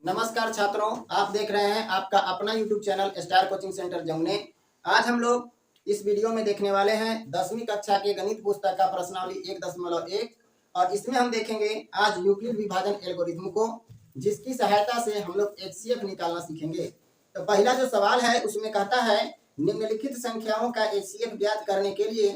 नमस्कार छात्रों, आप देख रहे हैं आपका अपना YouTube channel star coaching centre जमुने। आज हम लोग इस वीडियो में देखने वाले हैं 10वीं कक्षा के गणित पुस्तक का प्रश्नावली 1.1 और इसमें हम देखेंगे आज यूक्लिड विभाजन एल्गोरिथम को, जिसकी सहायता से हम लोग HCF निकालना सीखेंगे। तो पहला जो सवाल है उसमें कहता है निम्नलिखित संख्याओं का HCF ज्ञात करने के लिए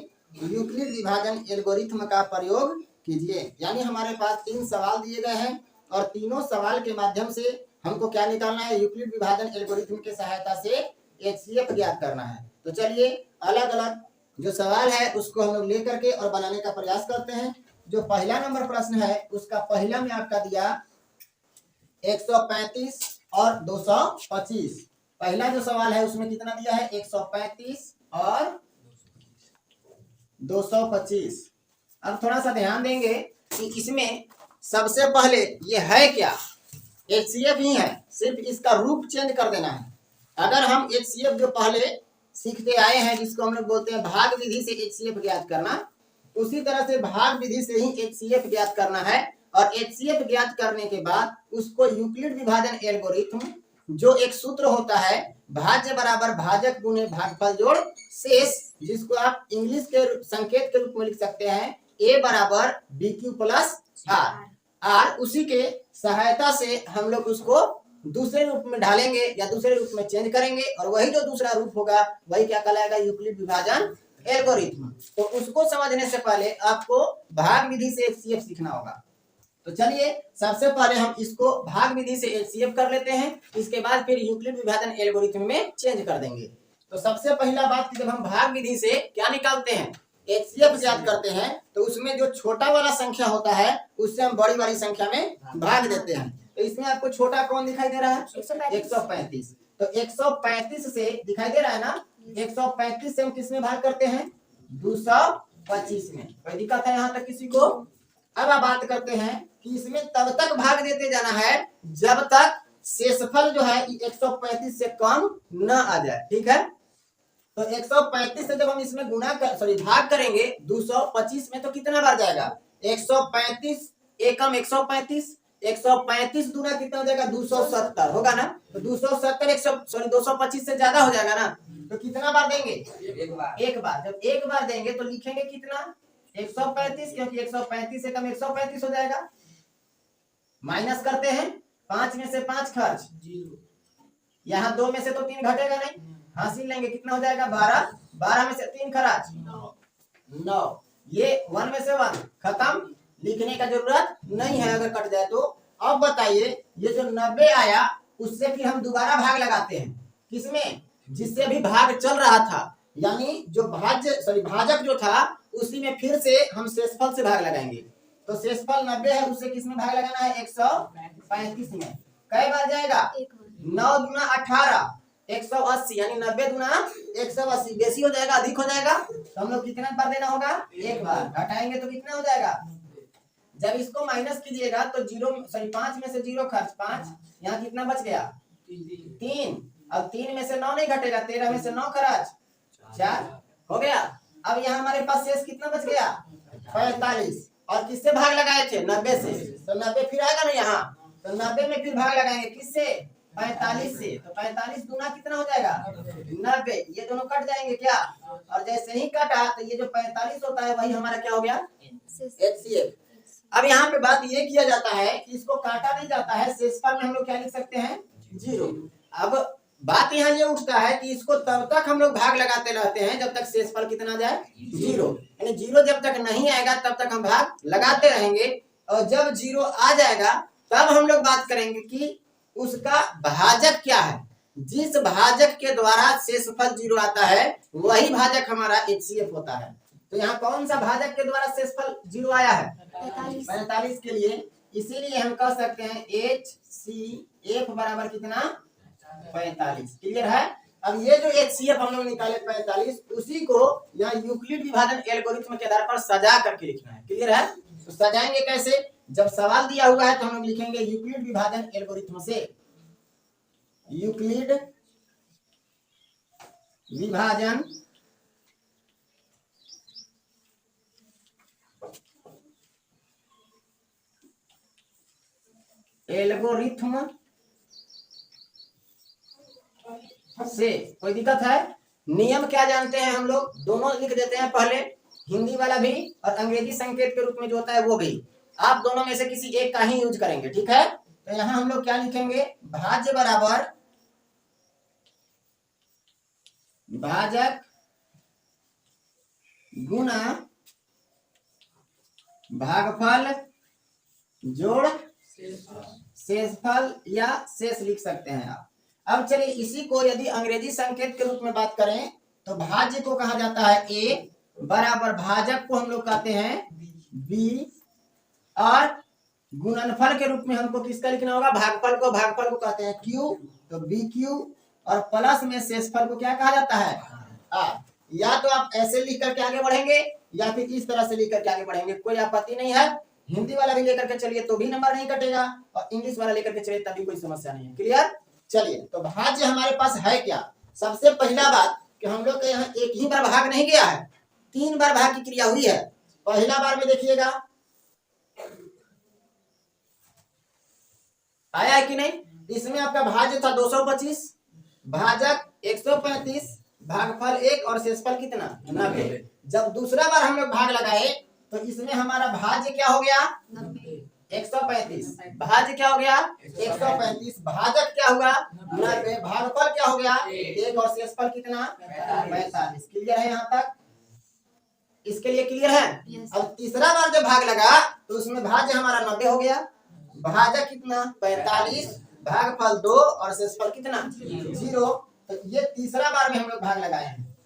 यूक्लिड विभाजन एल्गोरिथम का प्रयोग कीजिए। यानी हमारे पास 3 सवाल दिए गए हैं और तीनों सवाल के माध्यम से हमको क्या निकालना है, यूक्लिड विभाजन एल्गोरिथम की सहायता से HCF ज्ञात करना है। तो चलिए अलग अलग जो सवाल है उसको हम लोग लेकर के और बनाने का प्रयास करते हैं। जो पहला नंबर प्रश्न है उसका पहला में आपका दिया 135 और 225। पहला जो सवाल है उसमें कितना दिया है, 135 और 225। अब थोड़ा सा ध्यान देंगे कि इसमें सबसे पहले ये है क्या, HCF ही है, सिर्फ इसका रूप चेंज कर देना है। अगर हम HCF जो पहले सीखते आए हैं जिसको हम लोग बोलते हैं भाग विधि से HCF ज्ञात करना, उसी तरह से भाग विधि से ही HCF ज्ञात करना है। और HCF ज्ञात करने के बाद उसको यूक्लिड विभाजन एल्गोरिथम, जो एक सूत्र होता है भाज्य बराबर भाजक गुणे भागफल जोड़ शेष, जिसको आप इंग्लिश के संकेत के रूप में लिख सकते हैं A बराबर BQ प्लस R, उसी के सहायता से हम लोग उसको दूसरे रूप में ढालेंगे या दूसरे रूप में चेंज करेंगे और वही जो दूसरा रूप होगा वही क्या कहलाएगा, यूक्लिड विभाजन एल्गोरिथम। तो उसको समझने से पहले आपको भाग विधि से HCF सीखना होगा। तो चलिए सबसे पहले हम इसको भाग विधि से HCF कर लेते हैं, इसके बाद फिर यूक्लिड विभाजन एल्गोरिथम में चेंज कर देंगे। तो सबसे पहला बात कि जब हम भाग विधि से क्या निकालते हैं, HCF ज्ञात करते हैं, तो उसमें जो छोटा वाला संख्या होता है उससे हम बड़ी वाली संख्या में भाग देते हैं। तो इसमें आपको छोटा कौन दिखाई दे रहा है, 135। तो 135 से दिखाई दे रहा है ना, 135 से हम किसमें भाग करते हैं, 225 में। कोई दिक्कत है यहाँ तक किसी को? अब आप बात करते हैं कि इसमें तब तक भाग देते जाना है जब तक शेषफल जो है 135 से कम न आ जाए। ठीक है, तो 135 से जब हम इसमें भाग करेंगे 225 में, तो कितना बार जाएगा, 135 एकम 135, 135 दूना कितना हो जाएगा, 270 होगा ना। तो 270 225 से ज्यादा हो जाएगा ना, तो कितना बार देंगे, एक बार। जब एक बार देंगे तो लिखेंगे कितना, 135, क्योंकि 135 से कम 135 हो जाएगा। माइनस करते हैं, 5 में से 5 खर्च, यहाँ 2 में से तो 3 घटेगा नहीं, हासिल लेंगे, कितना हो जाएगा 12, 12 में से 3 खर्च 9, ये 1 में से 1 खत्म, लिखने का जरूरत नहीं है अगर कट जाए तो। अब बताइए ये जो 90 आया उससे फिर हम दोबारा भाग लगाते हैं, किसमें, जिससे अभी भाग चल रहा था, यानी जो भाजक जो था उसी में फिर से हम शेषफल से भाग लगाएंगे। तो शेषफल 90 है, उससे किसमें भाग लगाना है, 135 में। कई बार जाएगा, 9 दूना 18, 180, यानी 90 दूना 180, बेसी हो जाएगा, अधिक हो जाएगा, तो हम लोग कितना बार देना होगा, एक बार। घटाएंगे तो कितना हो जाएगा, जब इसको माइनस कीजिएगा तो 5 में से 0 खर्च 5, यहाँ कितना बच गया 3, अब 3 में से 9 नहीं घटेगा, 13 में से 9 खर्च 4 हो गया। अब यहाँ हमारे पास शेष कितना बच गया, 45, और किससे भाग लगाए थे, 90 से, तो 90 फिर आएगा ना यहाँ, तो 90 में फिर भाग लगाएंगे किससे, 45 से। तो 45 दूना कितना हो जाएगा 90, ये दोनों कट जाएंगे क्या, और जैसे ही कटा तो ये जो 45 होता है वही हमारा क्या हो गया, HCF। अब यहाँ पे बात ये किया जाता है कि इसको काटा नहीं जाता है, शेषफल में हम लोग क्या लिख सकते हैं, 0। अब बात यहाँ ये उठता है कि इसको तब तक हम लोग भाग लगाते रहते हैं जब तक शेषफल कितना जाए, 0। यानी 0 जब तक नहीं आएगा तब तक हम भाग लगाते रहेंगे, और जब 0 आ जाएगा तब हम लोग बात करेंगे कि उसका भाजक क्या है। जिस भाजक के द्वारा शेषफल 0 आता है वही भाजक हमारा HCF होता है। तो यहाँ कौन सा भाजक के द्वारा शेषफल 0 आया है, 45 के लिए, इसीलिए हम कह सकते हैं HCF बराबर कितना, 45। क्लियर है। अब ये जो HCF हम लोग निकाले 45, उसी को यहाँ यूक्लिड विभाजन एल्गोरिथम के आधार पर सजा करके लिखना है। क्लियर है। तो सजाएंगे कैसे, जब सवाल दिया हुआ है तो हम लोग लिखेंगे यूक्लिड विभाजन एल्गोरिथम से, यूक्लिड विभाजन एल्गोरिथम से। कोई दिक्कत है? नियम क्या जानते हैं हम लोग? दोनों लिख देते हैं पहले, हिंदी वाला भी और अंग्रेजी संकेत के रूप में जो होता है वो भी। आप दोनों में से किसी एक का ही यूज करेंगे, ठीक है? तो यहाँ हम लोग क्या लिखेंगे? भाज्य बराबर भाजक गुना भागफल जोड़ शेषफल या शेष लिख सकते हैं आप। अब चलिए इसी को यदि अंग्रेजी संकेत के रूप में बात करें तो भाज्य को कहा जाता है ए, बराबर भाजक को हम लोग कहते हैं बी, और गुणनफल के रूप में हमको किसका लिखना होगा? भागफल को कहते हैं क्यू, तो बी क्यू, और प्लस में शेषफल को क्या कहा जाता है? आर। या तो आप ऐसे लिख करके आगे बढ़ेंगे या फिर इस तरह से लिख करके आगे बढ़ेंगे, कोई आपत्ति नहीं है। हिंदी वाला भी लेकर के चलिए तो भी नंबर नहीं कटेगा, और इंग्लिश वाला लेकर के चलिए तभी कोई समस्या नहीं है। क्लियर? चलिए, तो भाज्य हमारे पास है क्या? सबसे पहला बात कि हम लोग के यहाँ एक ही बार भाग नहीं गया है, 3 बार भाग की क्रिया हुई है। पहला बार में देखिएगा आया है कि नहीं? इसमें आपका भाज्य था 225, भाजक 135, भागफल 1 और शेषफल कितना? 90। जब दूसरा बार हम लोग भाग लगाए तो इसमें हमारा भाज्य क्या हो गया? 135। भाज्य क्या हो गया? 135। भाजक क्या हुआ? 90। भागफल क्या हो गया? 1 और शेषफल कितना? 45। क्लियर है यहाँ तक? इसके लिए क्लियर है? अब तीसरा बार जब भाग लगा तो उसमें भाज्य हमारा 90 हो गया, भाजक कितना? 45, भागफल 2 और शेषफल कितना? 0। तो ये तीसरा बार में हम लोग भाग लगाए हैं,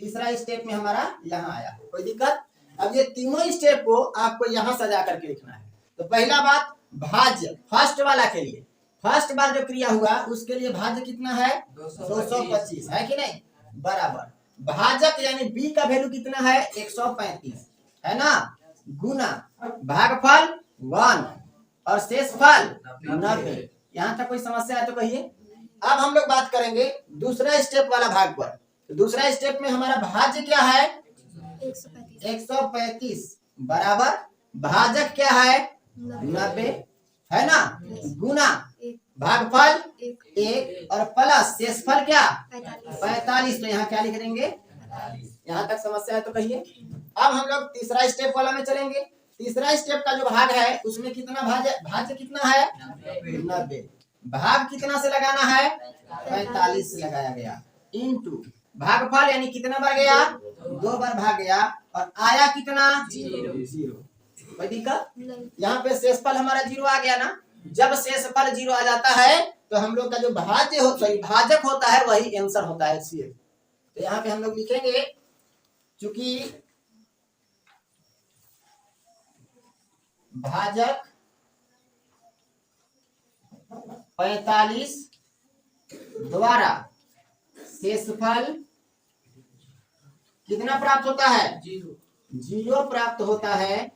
तीसरा स्टेप में हमारा यहाँ आया। कोई दिक्कत? अब ये तीनों स्टेप को आपको यहाँ सजा करके लिखना है। तो पहला बात भाज्य, फर्स्ट वाला के लिए, फर्स्ट बार जो क्रिया हुआ उसके लिए भाज्य कितना है? 225 है कि नहीं? बराबर भाजक यानी बी का वैल्यू कितना है? 135 है ना, गुना भागफल 1 और शेषफल 90। यहाँ तक कोई समस्या है तो कहिए। अब हम लोग बात करेंगे दूसरा स्टेप वाला भाग पर। तो दूसरा स्टेप में हमारा भाज्य क्या है? 135 बराबर भाजक क्या है? 90 है ना, गुना भागफल 1 और प्लस शेषफल क्या? 45। तो यहाँ क्या लिख देंगे? यहाँ तक समस्या है तो कहिए। अब हम लोग तीसरा स्टेप वाला में चलेंगे। तीसरा स्टेप का जो भाग है उसमें कितना भाज्य कितना है? 90। भाग कितना से लगाना है? 45 से लगाया गया, इनटू भागफल यानी कितना बार गया? 2 बार भाग गया, और आया कितना? 0। कोई दिक्कत? यहाँ पे शेषफल हमारा 0 आ गया ना। जब शेषफल 0 आ जाता है तो हम लोग का जो भाजक होता है वही आंसर होता है HCF। तो यहाँ पे हम लोग लिखेंगे, चूंकि भाजक 45 द्वारा शेषफल कितना प्राप्त होता है? 0 प्राप्त होता है।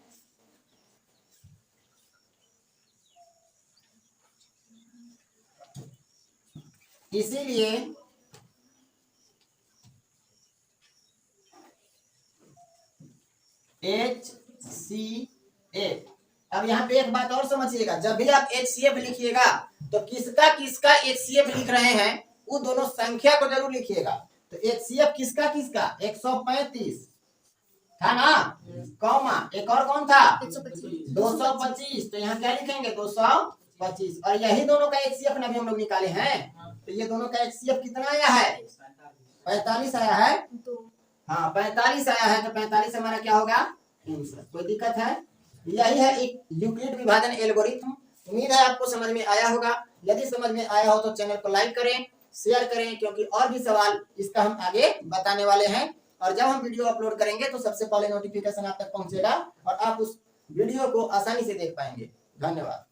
इसीलिए HCF। अब यहाँ पे एक बात और समझिएगा, जब भी आप HCF लिखिएगा तो किसका किसका HCF लिख रहे हैं वो दोनों संख्या को जरूर लिखिएगा। तो HCF किसका किसका? 135 था ना, कौमा एक और कौन था? 225। तो यहाँ क्या लिखेंगे? 225। और यही दोनों का HCF ना भी हम लोग निकाले हैं। तो ये दोनों का HCF कितना आया है? 45 आया है। हाँ 45 आया है। तो 45 हमारा क्या होगा? आंसर। कोई दिक्कत है? यही है एक यूक्लिड विभाजन एल्गोरिथम। उम्मीद है आपको समझ में आया होगा। यदि समझ में आया हो तो चैनल को लाइक करें, शेयर करें, क्योंकि और भी सवाल इसका हम आगे बताने वाले हैं। और जब हम वीडियो अपलोड करेंगे तो सबसे पहले नोटिफिकेशन आप तक पहुंचेगा और आप उस वीडियो को आसानी से देख पाएंगे। धन्यवाद।